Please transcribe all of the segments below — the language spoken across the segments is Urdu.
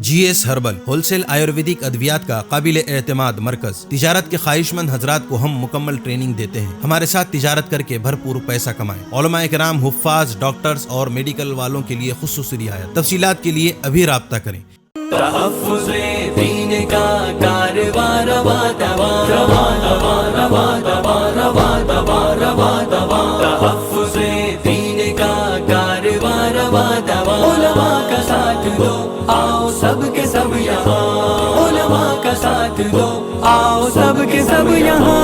جی S herbal wholesale Ayurvedic ادویات کا قابل اعتماد مرکز۔ تجارت کے خواہش مند حضرات کو ہم مکمل ٹریننگ دیتے ہیں۔ ہمارے ساتھ تجارت کر کے بھرپور پیسہ کمائیں۔ علماء کرام، حفاظ، ڈاکٹرز اور میڈیکل والوں کے لیے خصوصی رعایت۔ تفصیلات کے لیے ابھی رابطہ کریں۔ تحفظ دین کا کاروبار روا دوا روا دوا روا دوا روا دوا روا دوا تحفظ دین کا کاروبار روا دوا علماء کا ساتھ دو آؤ سب کے سب یہاں علماء کا ساتھ دو آؤ سب کے سب یہاں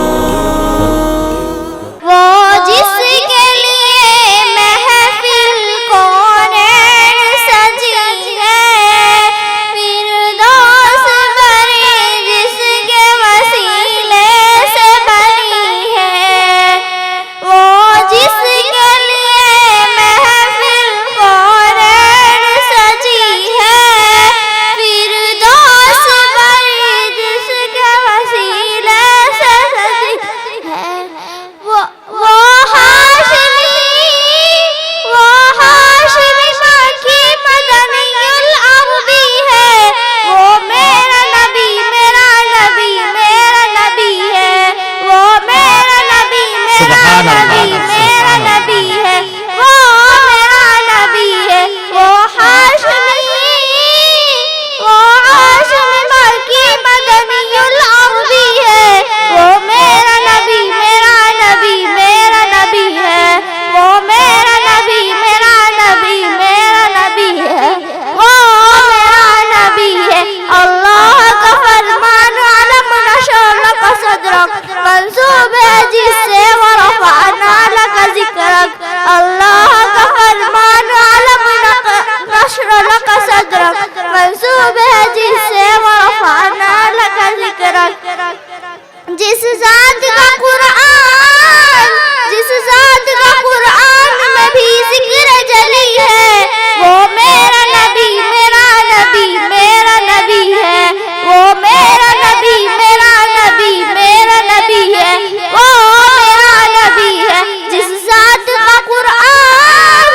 جس ذات کا قرآن میں بھی ذکر جلی ہے وہ میرا نبی میرا نبی میرا نبی ہے وہ میرا نبی میرا نبی میرا نبی ہے وہ میرا نبی ہے جس ذات کا قرآن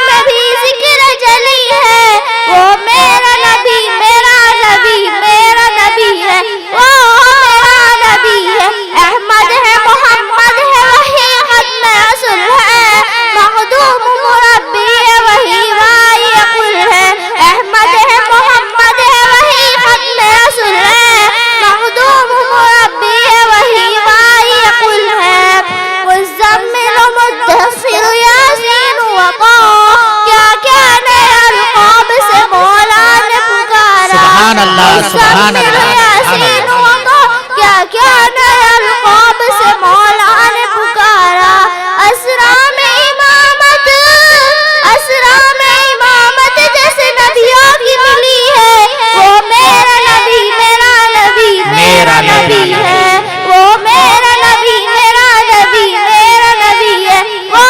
میں بھی ذکر جلی ہے وہ میرا نبی میرا نبی میرا نبی ہے وہ میرا نبی ہے احمد ہے محمد ہے وہی ختم اصل ہے مخدوم مربی ہے وہی وائی قل ہے احمد ہے محمد ہے وہی ختم اصل ہے مخدوم مربی ہے وہی وائی قل ہے مزمل مدثر یاسین وقا کیا کیا نئے القاب سے مولا نے پکارا سبحان اللہ سبحان اللہ یاسین وقا کیا کیا نئے القاب سے مولا نے پکارا اسرا میں امامت جیسے نبیوں کی ملی ہے وہ میرا نبی میرا نبی میرا نبی ہے وہ میرا نبی میرا نبی میرا نبی ہے وہ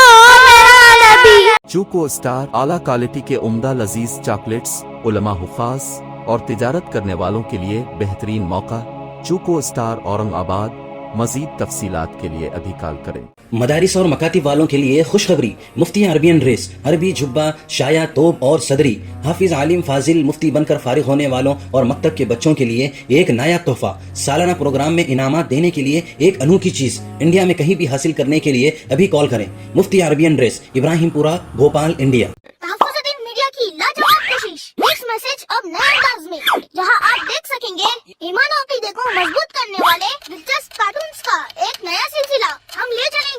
میرا نبی۔ چوکو اسٹار اعلیٰ کوالٹی کے عمدہ لذیذ چاکلیٹس علماء، حفاظ اور تجارت کرنے والوں کے لیے بہترین موقع۔ چوکو اسٹار اورنگ آباد۔ مزید تفصیلات کے لیے ابھی کال کریں۔ مدارس اور مکاتب والوں کے لیے خوشخبری، مفتی عربین ڈریس، عربی جبہ، شایا، توب اور صدری، حافظ عالم فاضل مفتی بن کر فارغ ہونے والوں اور مکتب کے بچوں کے لیے ایک نیا تحفہ۔ سالانہ پروگرام میں انعامات دینے کے لیے ایک انوکھی چیز انڈیا میں کہیں بھی حاصل کرنے کے لیے ابھی کال کریں۔ مفتی عربین ڈریس، ابراہیم پورہ، بھوپال، انڈیا۔ تحفظ میڈیا کی لاجواب کوشش، نیکسٹ میسج اب نئے انداز میں، جہاں آپ دیکھ سکیں گے ایمان و عقیدے کو مضبوط کرنے والے دلچسپ کارٹونز کا ایک نیا سلسلہ۔ ہم لے چلیں